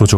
सोचो,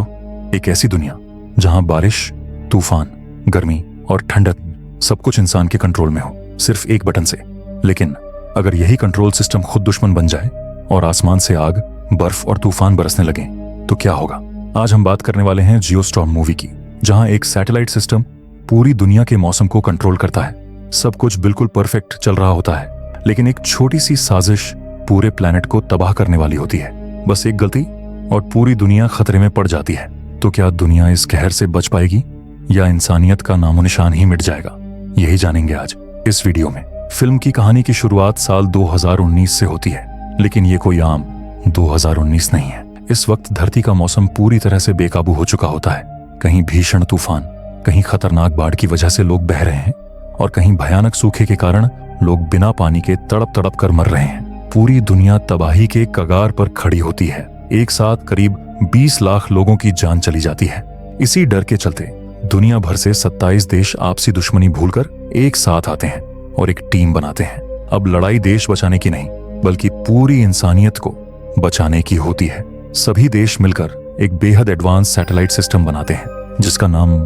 एक ऐसी दुनिया जहां बारिश, तूफान, गर्मी और ठंडक सब कुछ इंसान के कंट्रोल में हो, सिर्फ एक बटन से। लेकिन अगर यही कंट्रोल सिस्टम खुद दुश्मन बन जाए और आसमान से आग, बर्फ और तूफान बरसने लगे तो क्या होगा? आज हम बात करने वाले हैं जियोस्टॉर्म मूवी की, जहां एक सैटेलाइट सिस्टम पूरी दुनिया के मौसम को कंट्रोल करता है। सब कुछ बिल्कुल परफेक्ट चल रहा होता है, लेकिन एक छोटी सी साजिश पूरे प्लेनेट को तबाह करने वाली होती है। बस एक गलती और पूरी दुनिया खतरे में पड़ जाती है। तो क्या दुनिया इस कहर से बच पाएगी या इंसानियत का नामो निशान ही मिट जाएगा? यही जानेंगे आज इस वीडियो में। फिल्म की कहानी की शुरुआत साल 2019 से होती है, लेकिन ये कोई आम 2019 नहीं है। इस वक्त धरती का मौसम पूरी तरह से बेकाबू हो चुका होता है। कहीं भीषण तूफान, कहीं खतरनाक बाढ़ की वजह से लोग बह रहे हैं और कहीं भयानक सूखे के कारण लोग बिना पानी के तड़प तड़प कर मर रहे हैं। पूरी दुनिया तबाही के कगार पर खड़ी होती है। एक साथ करीब 20 लाख लोगों की जान चली जाती है। इसी डर के चलते दुनिया भर से 27 देश आपसी दुश्मनी भूलकर एक साथ आते हैं और एक टीम बनाते हैं। अब लड़ाई देश बचाने की नहीं, बल्कि पूरी इंसानियत को बचाने की होती है। सभी देश मिलकर एक बेहद एडवांस सैटेलाइट सिस्टम बनाते हैं, जिसका नाम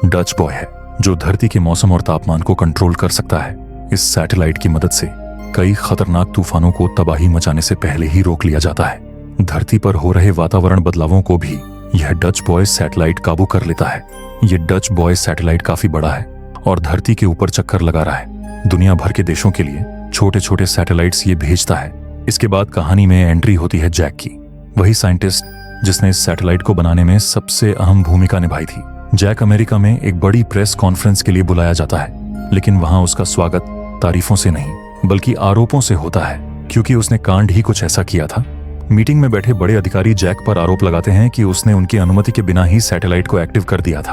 डच बॉय है, जो धरती के मौसम और तापमान को कंट्रोल कर सकता है। इस सैटेलाइट की मदद से कई खतरनाक तूफानों को तबाही मचाने से पहले ही रोक लिया जाता है। धरती पर हो रहे वातावरण बदलावों को भी यह डच बॉय सैटेलाइट काबू कर लेता है। यह डच बॉय सैटेलाइट काफी बड़ा है और धरती के ऊपर चक्कर लगा रहा है। दुनिया भर के देशों के लिए छोटे छोटे सैटेलाइट्स ये भेजता है। इसके बाद कहानी में एंट्री होती है जैक की, वही साइंटिस्ट जिसने इस सैटेलाइट को बनाने में सबसे अहम भूमिका निभाई थी। जैक अमेरिका में एक बड़ी प्रेस कॉन्फ्रेंस के लिए बुलाया जाता है, लेकिन वहां उसका स्वागत तारीफों से नहीं बल्कि आरोपों से होता है, क्योंकि उसने कांड ही कुछ ऐसा किया था। मीटिंग में बैठे बड़े अधिकारी जैक पर आरोप लगाते हैं कि उसने उनकी अनुमति के बिना ही सैटेलाइट को एक्टिव कर दिया था।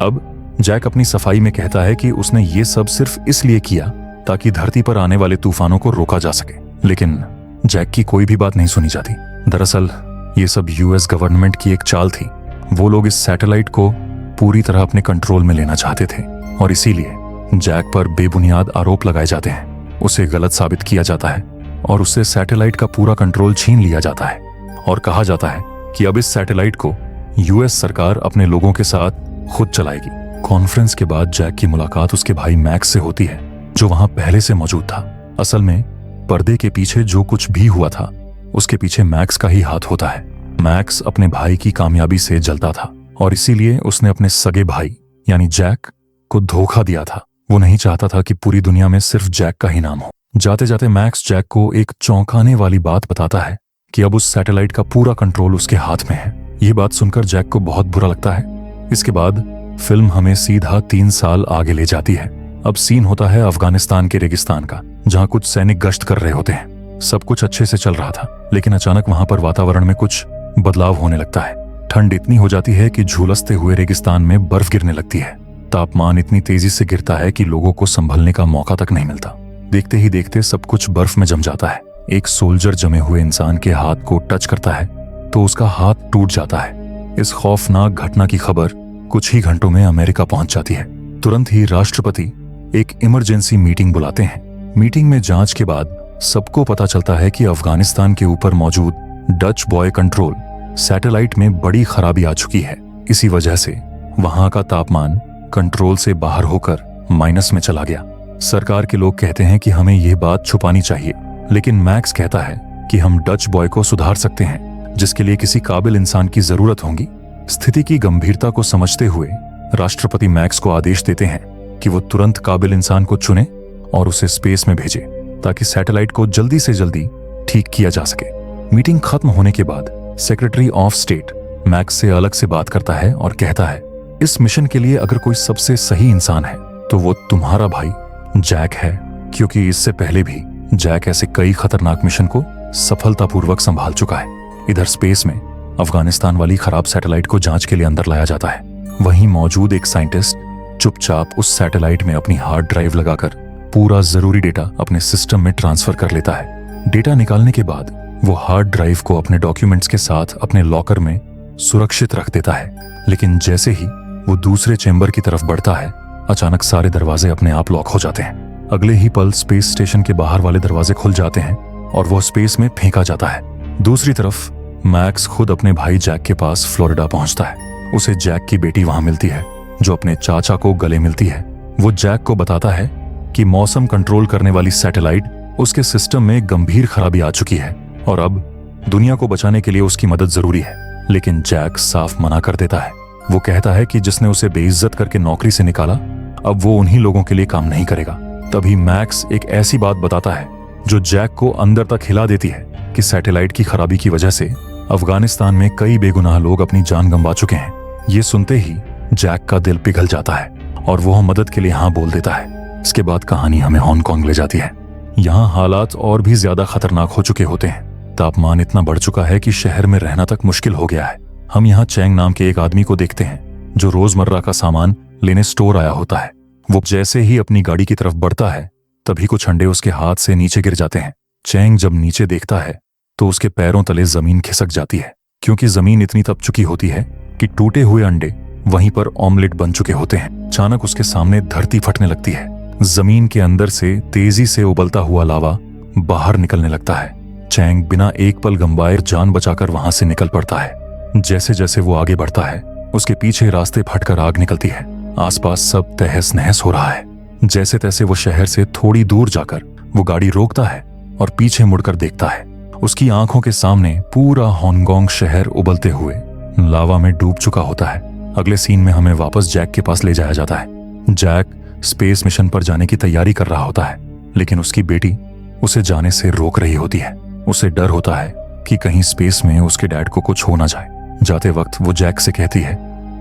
अब जैक अपनी सफाई में कहता है कि उसने ये सब सिर्फ इसलिए किया ताकि धरती पर आने वाले तूफानों को रोका जा सके। लेकिन जैक की कोई भी बात नहीं सुनी जाती। दरअसल ये सब यूएस गवर्नमेंट की एक चाल थी। वो लोग इस सैटेलाइट को पूरी तरह अपने कंट्रोल में लेना चाहते थे और इसीलिए जैक पर बेबुनियाद आरोप लगाए जाते हैं। उसे गलत साबित किया जाता है और उससे सैटेलाइट का पूरा कंट्रोल छीन लिया जाता है और कहा जाता है कि अब इस सैटेलाइट को यूएस सरकार अपने लोगों के साथ खुद चलाएगी। कॉन्फ्रेंस के बाद जैक की मुलाकात उसके भाई मैक्स से होती है, जो वहां पहले से मौजूद था। असल में पर्दे के पीछे जो कुछ भी हुआ था, उसके पीछे मैक्स का ही हाथ होता है। मैक्स अपने भाई की कामयाबी से जलता था और इसीलिए उसने अपने सगे भाई यानी जैक को धोखा दिया था। वो नहीं चाहता था कि पूरी दुनिया में सिर्फ जैक का ही नाम हो। जाते जाते मैक्स जैक को एक चौंकाने वाली बात बताता है कि अब उस सैटेलाइट का पूरा कंट्रोल उसके हाथ में है। ये बात सुनकर जैक को बहुत बुरा लगता है। इसके बाद फिल्म हमें सीधा 3 साल आगे ले जाती है। अब सीन होता है अफगानिस्तान के रेगिस्तान का, जहां कुछ सैनिक गश्त कर रहे होते हैं। सब कुछ अच्छे से चल रहा था, लेकिन अचानक वहां पर वातावरण में कुछ बदलाव होने लगता है। ठंड इतनी हो जाती है कि झुलसते हुए रेगिस्तान में बर्फ गिरने लगती है। तापमान इतनी तेजी से गिरता है कि लोगों को संभलने का मौका तक नहीं मिलता। देखते ही देखते सब कुछ बर्फ में जम जाता है। एक सोल्जर जमे हुए इंसान के हाथ को टच करता है तो उसका हाथ टूट जाता है। इस खौफनाक घटना की खबर कुछ ही घंटों में अमेरिका पहुंच जाती है। तुरंत ही राष्ट्रपति एक इमरजेंसी मीटिंग बुलाते हैं। मीटिंग में जांच के बाद सबको पता चलता है कि अफगानिस्तान के ऊपर मौजूद डच बॉय कंट्रोल सैटेलाइट में बड़ी खराबी आ चुकी है। इसी वजह से वहां का तापमान कंट्रोल से बाहर होकर माइनस में चला गया। सरकार के लोग कहते हैं कि हमें यह बात छुपानी चाहिए, लेकिन मैक्स कहता है कि हम डच बॉय को सुधार सकते हैं, जिसके लिए किसी काबिल इंसान की जरूरत होगी। स्थिति की गंभीरता को समझते हुए राष्ट्रपति मैक्स को आदेश देते हैं कि वो तुरंत काबिल इंसान को चुने और उसे स्पेस में भेजे, ताकि सैटेलाइट को जल्दी से जल्दी ठीक किया जा सके। मीटिंग खत्म होने के बाद सेक्रेटरी ऑफ स्टेट मैक्स से अलग से बात करता है और कहता है, इस मिशन के लिए अगर कोई सबसे सही इंसान है तो वो तुम्हारा भाई जैक है, क्योंकि इससे पहले भी जैक ऐसे कई खतरनाक मिशन को सफलतापूर्वक संभाल चुका है। इधर स्पेस में अफगानिस्तान वाली खराब सैटेलाइट को जांच के लिए अंदर लाया जाता है। वहीं मौजूद एक साइंटिस्ट चुपचाप उस सैटेलाइट में अपनी हार्ड ड्राइव लगाकर पूरा जरूरी डेटा अपने सिस्टम में ट्रांसफर कर लेता है। डेटा निकालने के बाद वो हार्ड ड्राइव को अपने डॉक्यूमेंट्स के साथ अपने लॉकर में सुरक्षित रख देता है। लेकिन जैसे ही वो दूसरे चेंबर की तरफ बढ़ता है, अचानक सारे दरवाजे अपने आप लॉक हो जाते हैं। अगले ही पल स्पेस स्टेशन के बाहर वाले दरवाजे खुल जाते हैं और वो स्पेस में फेंका जाता है। दूसरी तरफ मैक्स खुद अपने भाई जैक के पास फ्लोरिडा पहुंचता है। उसे जैक की बेटी वहां मिलती है जो अपने चाचा को गले मिलती है। वो जैक को बताता है कि मौसम कंट्रोल करने वाली सैटेलाइट उसके सिस्टम में गंभीर खराबी आ चुकी है और अब दुनिया को बचाने के लिए उसकी मदद जरूरी है। लेकिन जैक साफ मना कर देता है। वो कहता है कि जिसने उसे बेइज्जत करके नौकरी से निकाला अब वो उन्हीं लोगों के लिए काम नहीं करेगा। तभी मैक्स एक ऐसी बात बताता है जो जैक को अंदर तक हिला देती है कि सैटेलाइट की खराबी की वजह से अफगानिस्तान में कई बेगुनाह लोग अपनी जान गंवा चुके हैं। ये सुनते ही जैक का दिल पिघल जाता है और वो मदद के लिए हाँ बोल देता है। इसके बाद कहानी हमें हांगकांग ले जाती है। यहाँ हालात और भी ज्यादा खतरनाक हो चुके होते हैं। तापमान इतना बढ़ चुका है कि शहर में रहना तक मुश्किल हो गया है। हम यहाँ चैंग नाम के एक आदमी को देखते हैं जो रोजमर्रा का सामान लेने स्टोर आया होता है। वो जैसे ही अपनी गाड़ी की तरफ बढ़ता है तभी कुछ अंडे उसके हाथ से नीचे गिर जाते हैं। चैंग जब नीचे देखता है तो उसके पैरों तले जमीन खिसक जाती है क्योंकि जमीन इतनी तप चुकी होती है कि टूटे हुए अंडे वहीं पर ऑमलेट बन चुके होते हैं। अचानक उसके सामने धरती फटने लगती है। जमीन के अंदर से तेजी से उबलता हुआ लावा बाहर निकलने लगता है। चैंग बिना एक पल गंवाए जान बचाकर वहां से निकल पड़ता है। जैसे जैसे वो आगे बढ़ता है उसके पीछे रास्ते फटकर आग निकलती है। आसपास सब तहस नहस हो रहा है। जैसे तैसे वो शहर से थोड़ी दूर जाकर वो गाड़ी रोकता है और पीछे मुड़कर देखता है। उसकी आंखों के सामने पूरा हांगकांग शहर उबलते हुए लावा में डूब चुका होता है। अगले सीन में हमें वापस जैक के पास ले जाया जाता है। जैक स्पेस मिशन पर जाने की तैयारी कर रहा होता है लेकिन उसकी बेटी उसे जाने से रोक रही होती है। उसे डर होता है कि कहीं स्पेस में उसके डैड को कुछ हो ना जाए। जाते वक्त वो जैक से कहती है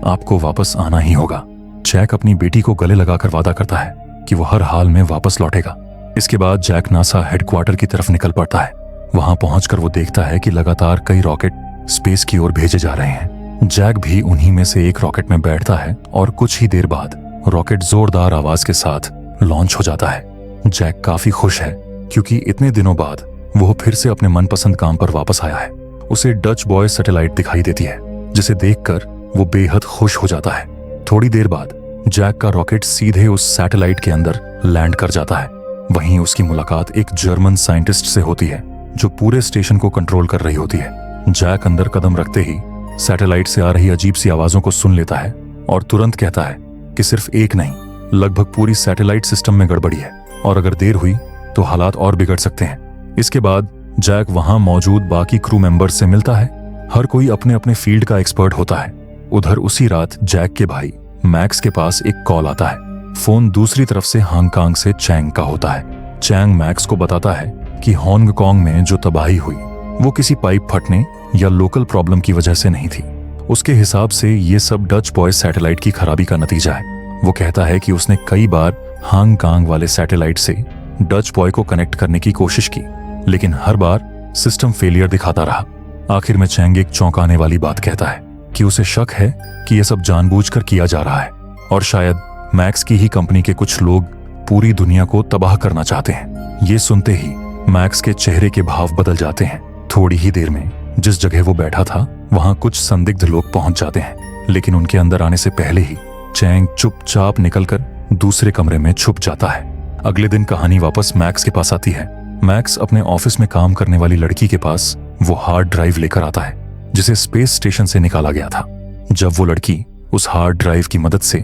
आपको वापस आना ही होगा। जैक अपनी बेटी को गले लगाकर वादा करता है कि वो हर हाल में वापस लौटेगा। इसके बाद जैक नासा हेडक्वार्टर की तरफ निकल पड़ता है। वहां पहुंचकर वो देखता है कि लगातार कई रॉकेट स्पेस की ओर भेजे जा रहे हैं। जैक भी उन्हीं में से एक रॉकेट में बैठता है और कुछ ही देर बाद रॉकेट जोरदार आवाज के साथ लॉन्च हो जाता है। जैक काफी खुश है क्योंकि इतने दिनों बाद वो फिर से अपने मनपसंद काम पर वापस आया है। उसे डच बॉय सैटेलाइट दिखाई देती है जिसे देखकर वो बेहद खुश हो जाता है। थोड़ी देर बाद जैक का रॉकेट सीधे उस सैटेलाइट के अंदर लैंड कर जाता है। वहीं उसकी मुलाकात एक जर्मन साइंटिस्ट से होती है जो पूरे स्टेशन को कंट्रोल कर रही होती है। जैक अंदर कदम रखते ही सैटेलाइट से आ रही अजीब सी आवाजों को सुन लेता है और तुरंत कहता है कि सिर्फ एक नहीं लगभग पूरी सैटेलाइट सिस्टम में गड़बड़ी है और अगर देर हुई तो हालात और बिगड़ सकते हैं। इसके बाद जैक वहां मौजूद बाकी क्रू मेंबर्स से मिलता है। हर कोई अपने अपने फील्ड का एक्सपर्ट होता है। उधर उसी रात जैक के भाई मैक्स के पास एक कॉल आता है। फोन दूसरी तरफ से हांगकांग से चैंग का होता है। चैंग मैक्स को बताता है कि हांगकांग में जो तबाही हुई वो किसी पाइप फटने या लोकल प्रॉब्लम की वजह से नहीं थी। उसके हिसाब से ये सब डच बॉय सैटेलाइट की खराबी का नतीजा है। वो कहता है कि उसने कई बार हांगकांग वाले सैटेलाइट से डच बॉय को कनेक्ट करने की कोशिश की लेकिन हर बार सिस्टम फेलियर दिखाता रहा। आखिर में चैंग एक चौंकाने वाली बात कहता है कि उसे शक है कि यह सब जानबूझकर किया जा रहा है और शायद मैक्स की ही कंपनी के कुछ लोग पूरी दुनिया को तबाह करना चाहते हैं। ये सुनते ही मैक्स के चेहरे के भाव बदल जाते हैं। थोड़ी ही देर में जिस जगह वो बैठा था वहां कुछ संदिग्ध लोग पहुंच जाते हैं लेकिन उनके अंदर आने से पहले ही चैंग चुपचाप निकलकर दूसरे कमरे में छुप जाता है। अगले दिन कहानी वापस मैक्स के पास आती है। मैक्स अपने ऑफिस में काम करने वाली लड़की के पास वो हार्ड ड्राइव लेकर आता है जिसे स्पेस स्टेशन से निकाला गया था। जब वो लड़की उस हार्ड ड्राइव की मदद से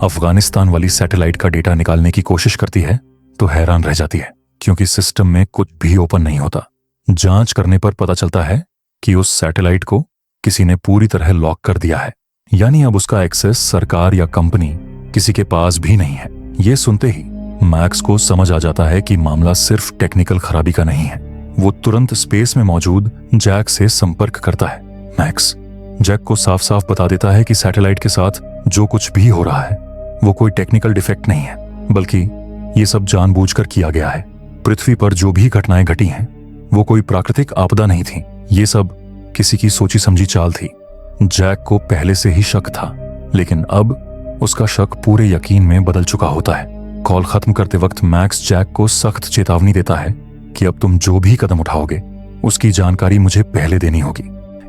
अफगानिस्तान वाली सैटेलाइट का डेटा निकालने की कोशिश करती है तो हैरान रह जाती है क्योंकि सिस्टम में कुछ भी ओपन नहीं होता। जांच करने पर पता चलता है कि उस सैटेलाइट को किसी ने पूरी तरह लॉक कर दिया है, यानी अब उसका एक्सेस सरकार या कंपनी किसी के पास भी नहीं है। ये सुनते ही मैक्स को समझ आ जाता है कि मामला सिर्फ टेक्निकल खराबी का नहीं है। वो तुरंत स्पेस में मौजूद जैक से संपर्क करता है। मैक्स जैक को साफ साफ बता देता है कि सैटेलाइट के साथ जो कुछ भी हो रहा है वो कोई टेक्निकल डिफेक्ट नहीं है बल्कि ये सब जानबूझकर किया गया है। पृथ्वी पर जो भी घटनाएं घटी हैं वो कोई प्राकृतिक आपदा नहीं थी, ये सब किसी की सोची समझी चाल थी। जैक को पहले से ही शक था लेकिन अब उसका शक पूरे यकीन में बदल चुका होता है। कॉल खत्म करते वक्त मैक्स जैक को सख्त चेतावनी देता है कि अब तुम जो भी कदम उठाओगे उसकी जानकारी मुझे पहले देनी होगी।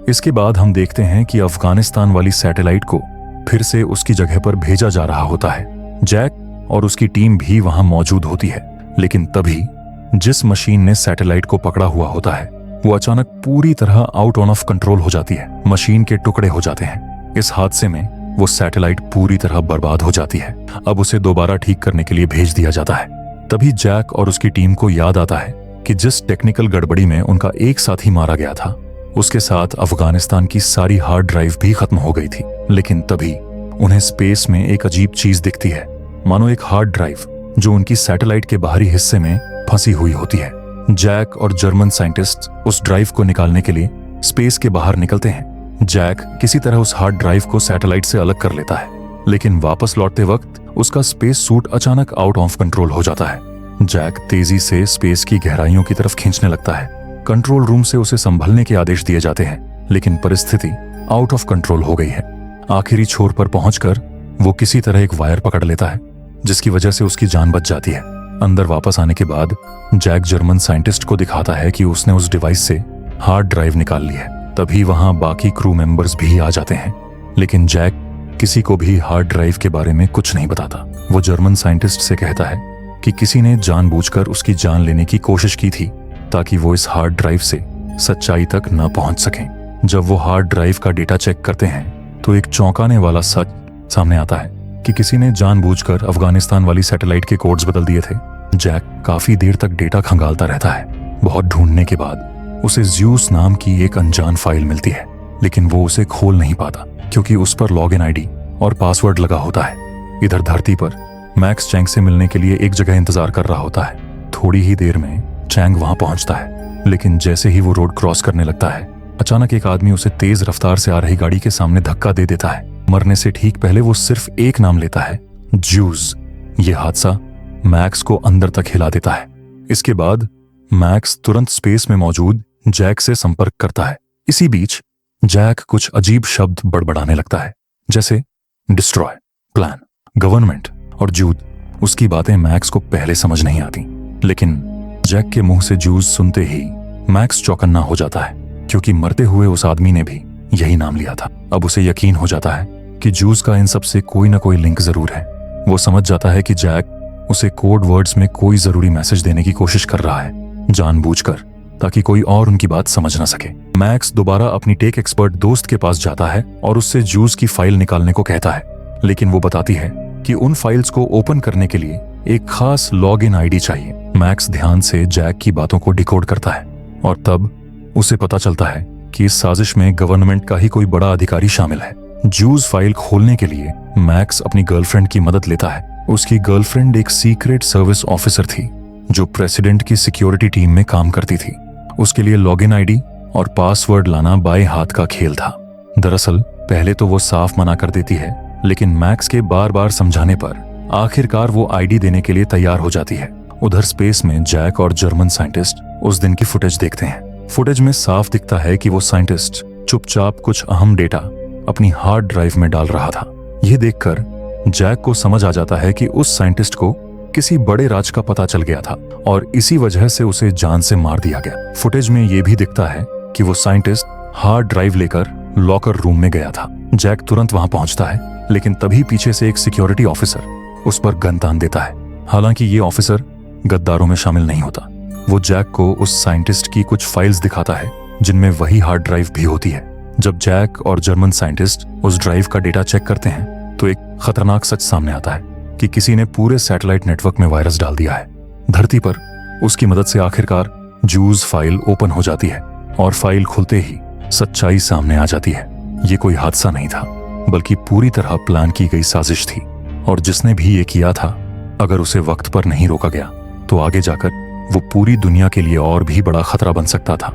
इसके बाद हम देखते हैं कि अफगानिस्तान वाली सैटेलाइट को फिर से उसकी जगह पर भेजा जा रहा होता है। जैक और उसकी टीम भी वहां मौजूद होती है लेकिन तभी जिस मशीन ने सैटेलाइट को पकड़ा हुआ होता है वो अचानक पूरी तरह आउट ऑफ कंट्रोल हो जाती है, मशीन के टुकड़े हो जाते हैं। इस हादसे में वो सैटेलाइट पूरी तरह बर्बाद हो जाती है। अब उसे दोबारा ठीक करने के लिए भेज दिया जाता है। तभी जैक और उसकी टीम को याद आता है कि जिस टेक्निकल गड़बड़ी में उनका एक साथी मारा गया था, उसके साथ अफगानिस्तान की सारी हार्ड ड्राइव भी खत्म हो गई थी। लेकिन तभी उन्हें स्पेस में एक अजीब चीज दिखती है, मानो एक हार्ड ड्राइव जो उनकी सैटेलाइट के बाहरी हिस्से में फंसी हुई होती है। जैक और जर्मन साइंटिस्ट उस ड्राइव को निकालने के लिए स्पेस के बाहर निकलते हैं। जैक किसी तरह उस हार्ड ड्राइव को सैटेलाइट से अलग कर लेता है, लेकिन वापस लौटते वक्त उसका स्पेस सूट अचानक आउट ऑफ कंट्रोल हो जाता है। जैक तेजी से स्पेस की गहराइयों की तरफ खींचने लगता है। कंट्रोल रूम से उसे संभलने के आदेश दिए जाते हैं, लेकिन परिस्थिति आउट ऑफ कंट्रोल हो गई है। आखिरी छोर पर पहुंचकर वो किसी तरह एक वायर पकड़ लेता है, जिसकी वजह से उसकी जान बच जाती है। अंदर वापस आने के बाद जैक जर्मन साइंटिस्ट को दिखाता है कि उसने उस डिवाइस से हार्ड ड्राइव निकाल ली है। तभी वहां बाकी क्रू मेंबर्स भी आ जाते हैं, लेकिन जैक किसी को भी हार्ड ड्राइव के बारे में कुछ नहीं बताता। वो जर्मन साइंटिस्ट से कहता है कि किसी ने जानबूझकर उसकी जान लेने की कोशिश की थी ताकि वो इस हार्ड ड्राइव से सच्चाई तक न पहुंच सकें। जब वो हार्ड ड्राइव का डेटा चेक करते हैं तो एक चौंकाने वाला सच सामने आता है कि किसी ने जानबूझकर अफगानिस्तान वाली सैटेलाइट के कोड्स बदल दिए थे। जैक काफी देर तक डेटा खंगालता रहता है। बहुत ढूंढने के बाद उसे ज़्यूस नाम की एक अनजान फाइल मिलती है, लेकिन वो उसे खोल नहीं पाता क्योंकि उस पर लॉगिन आईडी और पासवर्ड लगा होता है। इधर धरती पर मैक्स चैंग से मिलने के लिए एक जगह इंतजार कर रहा होता है। थोड़ी ही देर में चैंग वहां पहुंचता है, लेकिन जैसे ही वो रोड क्रॉस करने लगता है, अचानक एक आदमी उसे तेज रफ्तार से आ रही गाड़ी के सामने धक्का दे देता है। मरने से ठीक पहले वो सिर्फ एक नाम लेता है, ज्यूस। ये हादसा मैक्स को अंदर तक हिला देता है। इसके बाद मैक्स तुरंत स्पेस में मौजूद जैक से संपर्क करता है। इसी बीच जैक कुछ अजीब शब्द बड़बड़ाने लगता है, जैसे डिस्ट्रॉय, प्लान, गवर्नमेंट और जूद। उसकी बातें मैक्स को पहले समझ नहीं आती, लेकिन जैक के मुंह से जूस सुनते ही मैक्स चौकन्ना हो जाता है, क्योंकि मरते हुए उस आदमी ने भी यही नाम लिया था। अब उसे यकीन हो जाता है कि जूस का इन सब से कोई ना कोई लिंक जरूर है। वो समझ जाता है कि जैक उसे कोड वर्ड्स में कोई जरूरी मैसेज देने की कोशिश कर रहा है, जानबूझकर, ताकि कोई और उनकी बात समझ ना सके। मैक्स दोबारा अपनी टेक एक्सपर्ट दोस्त के पास जाता है और उससे जूस की फाइल निकालने को कहता है, लेकिन वो बताती है कि उन फाइल्स को ओपन करने के लिए एक खास लॉगिन आईडी चाहिए। मैक्स ध्यान से जैक की बातों को डिकोड करता है और तब उसे पता चलता है कि इस साजिश में गवर्नमेंट का ही कोई बड़ा अधिकारी शामिल है। जूस फाइल खोलने के लिए मैक्स अपनी गर्लफ्रेंड की मदद लेता है। उसकी गर्लफ्रेंड एक सीक्रेट सर्विस ऑफिसर थी जो प्रेसिडेंट की सिक्योरिटी टीम में काम करती थी। उसके लिए लॉगिन आईडी और पासवर्ड लाना बाएं हाथ का खेल था। दरअसल पहले तो वो साफ मना कर देती है, लेकिन मैक्स के बार बार समझाने पर आखिरकार वो आईडी देने के लिए तैयार हो जाती है। उधर स्पेस में जैक और जर्मन साइंटिस्ट उस दिन की फुटेज देखते हैं। फुटेज में साफ दिखता है कि वो साइंटिस्ट चुपचाप कुछ अहम डेटा अपनी हार्ड ड्राइव में डाल रहा था। यह देखकर जैक को समझ आ जाता है कि उस साइंटिस्ट को किसी बड़े राज का पता चल गया था और इसी वजह से उसे जान से मार दिया गया। फुटेज में यह भी दिखता है कि वो साइंटिस्ट हार्ड ड्राइव लेकर लॉकर रूम में गया था। जैक तुरंत वहां पहुंचता है, लेकिन तभी पीछे से एक सिक्योरिटी ऑफिसर उस पर गन तान देता है। हालांकि ये ऑफिसर गद्दारों में शामिल नहीं होता। वो जैक को उस साइंटिस्ट की कुछ फाइल्स दिखाता है जिनमें वही हार्ड ड्राइव भी होती है। जब जैक और जर्मन साइंटिस्ट उस ड्राइव का डेटा चेक करते हैं तो एक खतरनाक सच सामने आता है कि किसी ने पूरे सैटेलाइट नेटवर्क में वायरस डाल दिया है। धरती पर उसकी मदद से आखिरकार जूस फाइल ओपन हो जाती है और फाइल खुलते ही सच्चाई सामने आ जाती है। ये कोई हादसा नहीं था, बल्कि पूरी तरह प्लान की गई साजिश थी, और जिसने भी ये किया था, अगर उसे वक्त पर नहीं रोका गया तो आगे जाकर वो पूरी दुनिया के लिए और भी बड़ा खतरा बन सकता था।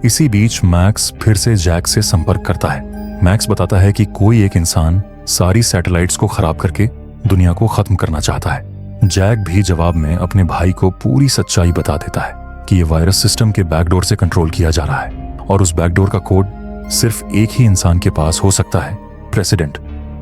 इसी बीच मैक्स फिर से जैक से संपर्क करता है। मैक्स बताता है कि कोई एक इंसान सारी सैटेलाइट्स को खराब करके दुनिया को खत्म करना चाहता है। जैक भी जवाब में अपने भाई को पूरी सच्चाई बता देता है कि यह वायरस सिस्टम के बैकडोर से कंट्रोल किया जा रहा है और उस बैकडोर का कोड सिर्फ एक ही इंसान के पास हो सकता है, प्रेसिडेंट।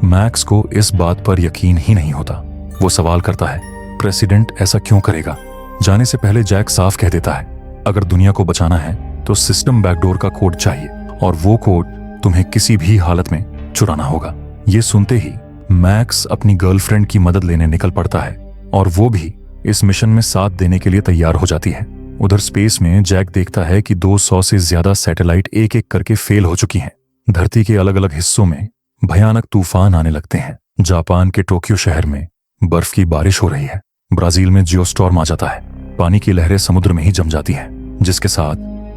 मैक्स को इस बात पर यकीन ही नहीं होता। वो सवाल करता है, प्रेसिडेंट ऐसा क्यों करेगा? जाने से पहले जैक साफ कह देता है, अगर दुनिया को बचाना है तो सिस्टम बैकडोर का कोड चाहिए और वो कोड तुम्हें किसी भी हालत में चुराना होगा। ये सुनते ही मैक्स अपनी गर्लफ्रेंड की मदद लेने निकल पड़ता है और वो भी इस मिशन में साथ देने के लिए तैयार हो जाती है। उधर स्पेस में जैक देखता है कि 200 से ज्यादा सैटेलाइट एक एक करके फेल हो चुकी हैं। धरती के अलग अलग हिस्सों में भयानक तूफान आने लगते हैं। जापान के टोक्यो शहर में बर्फ की बारिश हो रही है। ब्राजील में जियोस्टॉर्म आ जाता है। पानी की लहरें समुद्र में ही जम जाती हैं, जिसके साथ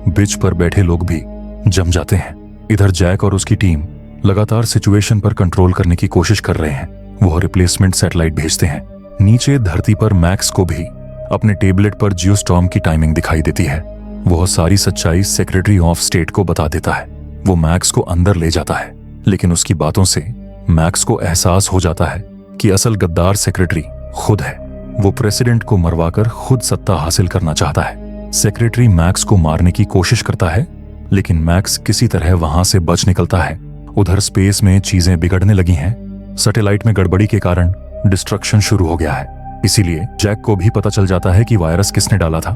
बीच पर बैठे लोग भी जम जाते हैं। इधर जैक और उसकी टीम लगातार सिचुएशन पर कंट्रोल करने की कोशिश कर रहे हैं। वो रिप्लेसमेंट सैटेलाइट भेजते हैं। नीचे धरती पर मैक्स को भी अपने टेबलेट पर जियोस्टॉर्म की टाइमिंग दिखाई देती है। वह सारी सच्चाई सेक्रेटरी ऑफ स्टेट को बता देता है। वो मैक्स को अंदर ले जाता है, लेकिन उसकी बातों से मैक्स को एहसास हो जाता है कि असल गद्दार सेक्रेटरी खुद है। वो प्रेसिडेंट को मरवाकर खुद सत्ता हासिल करना चाहता है। सेक्रेटरी मैक्स को मारने की कोशिश करता है, लेकिन मैक्स किसी तरह वहां से बच निकलता है। उधर स्पेस में चीजें बिगड़ने लगी हैं। सैटेलाइट में गड़बड़ी के कारण डिस्ट्रक्शन शुरू हो गया है। इसीलिए जैक को भी पता चल जाता है कि वायरस किसने डाला था।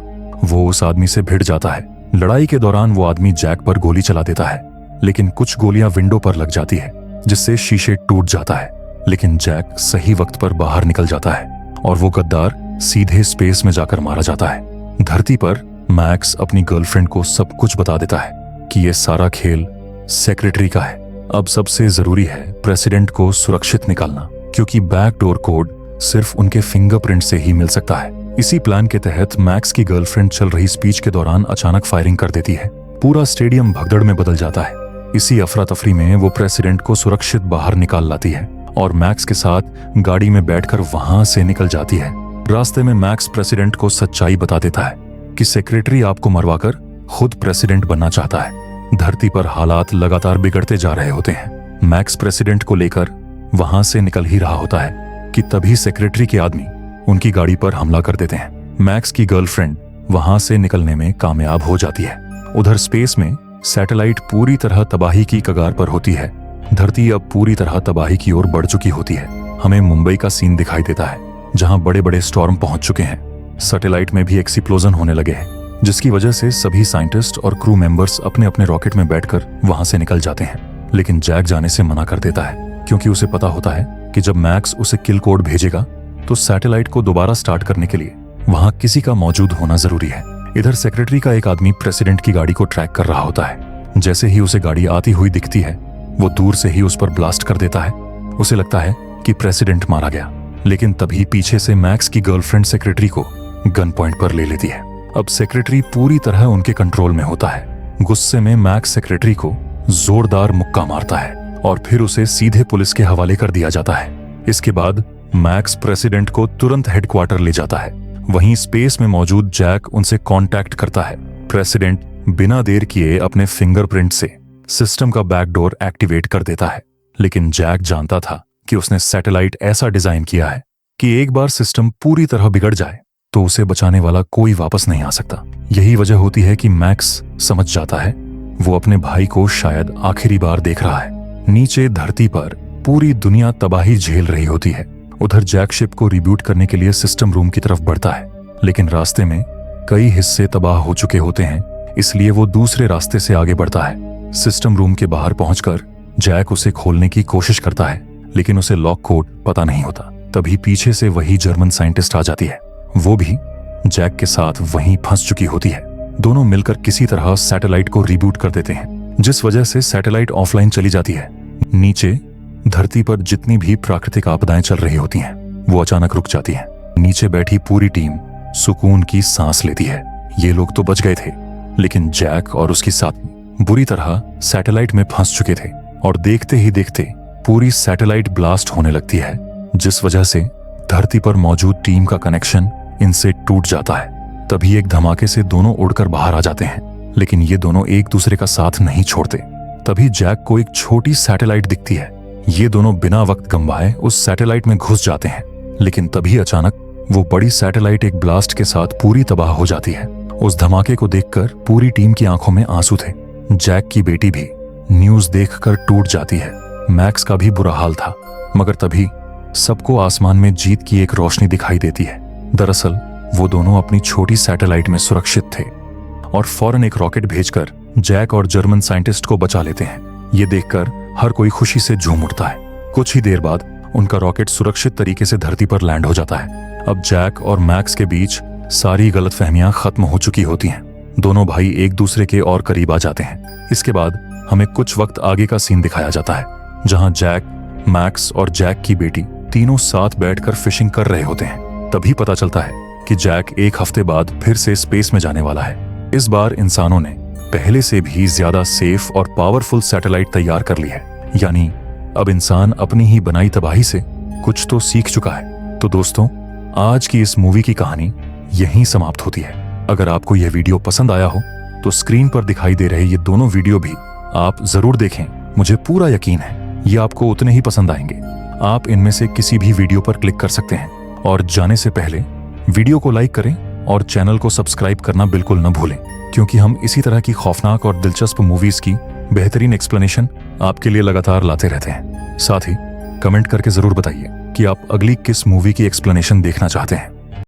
वो उस आदमी से भिड़ जाता है। लड़ाई के दौरान वो आदमी जैक पर गोली चला देता है, लेकिन कुछ गोलियां विंडो पर लग जाती है, जिससे शीशे टूट जाता है। लेकिन जैक सही वक्त पर बाहर निकल जाता है और वो गद्दार सीधे स्पेस में जाकर मारा जाता है। धरती पर मैक्स अपनी गर्लफ्रेंड को सब कुछ बता देता है कि ये सारा खेल सेक्रेटरी का है। अब सबसे जरूरी है प्रेसिडेंट को सुरक्षित निकालना, क्योंकि बैकडोर कोड सिर्फ उनके फिंगरप्रिंट से ही मिल सकता है। इसी प्लान के तहत मैक्स की गर्लफ्रेंड चल रही स्पीच के दौरान अचानक फायरिंग कर देती है। पूरा स्टेडियम भगदड़ में बदल जाता है। इसी अफरा तफरी में वो प्रेसिडेंट को सुरक्षित बाहर निकाल लाती है और मैक्स के साथ गाड़ी में बैठकर वहां से निकल जाती है। रास्ते में मैक्स प्रेसिडेंट को सच्चाई बता देता है कि सेक्रेटरी आपको मरवाकर खुद प्रेसिडेंट बनना चाहता है। धरती पर हालात लगातार बिगड़ते जा रहे होते हैं। मैक्स प्रेसिडेंट को लेकर वहां से निकल ही रहा होता है कि तभी सेक्रेटरी के आदमी उनकी गाड़ी पर हमला कर देते हैं। मैक्स की गर्लफ्रेंड वहां से निकलने में कामयाब हो जाती है। उधर स्पेस में सैटेलाइट पूरी तरह तबाही की कगार पर होती है। धरती अब पूरी तरह तबाही की ओर बढ़ चुकी होती है। हमें मुंबई का सीन दिखाई देता है, जहां बड़े बड़े स्टॉर्म पहुंच चुके हैं। सैटेलाइट में भी एक्सप्लोजन होने लगे हैं, जिसकी वजह से सभी साइंटिस्ट और क्रू मेंबर्स अपने अपने रॉकेट में बैठकर वहां से निकल जाते हैं। लेकिन जैक जाने से मना कर देता है, क्योंकि उसे पता होता है कि जब मैक्स उसे किल कोड भेजेगा तो सैटेलाइट को दोबारा स्टार्ट करने के लिए वहां किसी का मौजूद होना जरूरी है। इधर सेक्रेटरी का एक आदमी प्रेसिडेंट की गाड़ी को ट्रैक कर रहा होता है। जैसे ही उसे गाड़ी आती हुई दिखती है, वो दूर से ही उस पर ब्लास्ट कर देता है। उसे लगता है कि प्रेसिडेंट मारा गया, लेकिन तभी पीछे से मैक्स की गर्लफ्रेंड सेक्रेटरी को गन पॉइंट पर ले लेती है। अब सेक्रेटरी पूरी तरह उनके कंट्रोल में होता है। गुस्से में मैक्स सेक्रेटरी को जोरदार मुक्का मारता है और फिर उसे सीधे पुलिस के हवाले कर दिया जाता है। इसके बाद मैक्स प्रेसिडेंट को तुरंत हेडक्वार्टर ले जाता है। वहीं स्पेस में मौजूद जैक उनसे कांटेक्ट करता है। प्रेसिडेंट बिना देर किए अपने फिंगरप्रिंट से सिस्टम का बैकडोर एक्टिवेट कर देता है। लेकिन जैक जानता था कि उसने सैटेलाइट ऐसा डिजाइन किया है कि एक बार सिस्टम पूरी तरह बिगड़ जाए तो उसे बचाने वाला कोई वापस नहीं आ सकता। यही वजह होती है कि मैक्स समझ जाता है वो अपने भाई को शायद आखिरी बार देख रहा है। नीचे धरती पर पूरी दुनिया तबाही झेल रही होती है। उधर जैक शिप को रिबूट करने के लिए सिस्टम रूम की तरफ बढ़ता है, लेकिन रास्ते में कई हिस्से तबाह हो चुके होते हैं, इसलिए वो दूसरे रास्ते से आगे बढ़ता है। सिस्टम रूम के बाहर पहुंचकर जैक उसे खोलने की कोशिश करता है, लेकिन उसे लॉक कोड पता नहीं होता। तभी पीछे से वही जर्मन साइंटिस्ट आ जाती है। वो भी जैक के साथ वहीं फंस चुकी होती है। दोनों मिलकर किसी तरह सैटेलाइट को रिबूट कर देते हैं, जिस वजह से सैटेलाइट ऑफलाइन चली जाती है। नीचे धरती पर जितनी भी प्राकृतिक आपदाएं चल रही होती हैं, वो अचानक रुक जाती हैं। नीचे बैठी पूरी टीम सुकून की सांस लेती है। ये लोग तो बच गए थे, लेकिन जैक और उसकी साथी बुरी तरह सैटेलाइट में फंस चुके थे और देखते ही देखते पूरी सैटेलाइट ब्लास्ट होने लगती है, जिस वजह से धरती पर मौजूद टीम का कनेक्शन इनसे टूट जाता है। तभी एक धमाके से दोनों उड़कर बाहर आ जाते हैं, लेकिन ये दोनों एक दूसरे का साथ नहीं छोड़ते। तभी जैक को एक छोटी सैटेलाइट दिखती है। ये दोनों बिना वक्त गंवाए उस सैटेलाइट में घुस जाते हैं, लेकिन तभी अचानक वो बड़ी सैटेलाइट एक ब्लास्ट के साथ पूरी तबाह हो जाती है। उस धमाके को देखकर पूरी टीम की आंखों में आंसू थे। जैक की बेटी भी न्यूज देखकर टूट जाती है। मैक्स का भी बुरा हाल था, मगर तभी सबको आसमान में जीत की एक रोशनी दिखाई देती है। दरअसल वो दोनों अपनी छोटी सैटेलाइट में सुरक्षित थे और फौरन एक रॉकेट भेजकर जैक और जर्मन साइंटिस्ट को बचा लेते हैं। ये देखकर हर कोई खुशी से झूम उठता है। कुछ ही देर बाद उनका रॉकेट सुरक्षित तरीके से धरती पर लैंड हो जाता है। अब जैक और मैक्स के बीच सारी गलतफहमियां खत्म हो चुकी होती हैं। दोनों भाई एक दूसरे के और करीब आ जाते हैं। इसके बाद हमें कुछ वक्त आगे का सीन दिखाया जाता है, जहां जैक, मैक्स और जैक की बेटी तीनों साथ बैठकर फिशिंग कर रहे होते हैं। तभी पता चलता है कि जैक एक हफ्ते बाद फिर से स्पेस में जाने वाला है। इस बार इंसानों ने पहले से भी ज्यादा सेफ और पावरफुल सैटेलाइट तैयार कर ली है, यानी अब इंसान अपनी ही बनाई तबाही से कुछ तो सीख चुका है। तो दोस्तों, आज की इस मूवी की कहानी यहीं समाप्त होती है। अगर आपको यह वीडियो पसंद आया हो तो स्क्रीन पर दिखाई दे रहे ये दोनों वीडियो भी आप जरूर देखें। मुझे पूरा यकीन है ये आपको उतने ही पसंद आएंगे। आप इनमें से किसी भी वीडियो पर क्लिक कर सकते हैं। और जाने से पहले वीडियो को लाइक करें और चैनल को सब्सक्राइब करना बिल्कुल न भूलें, क्योंकि हम इसी तरह की खौफनाक और दिलचस्प मूवीज की बेहतरीन एक्सप्लेनेशन आपके लिए लगातार लाते रहते हैं। साथ ही कमेंट करके जरूर बताइए कि आप अगली किस मूवी की एक्सप्लेनेशन देखना चाहते हैं।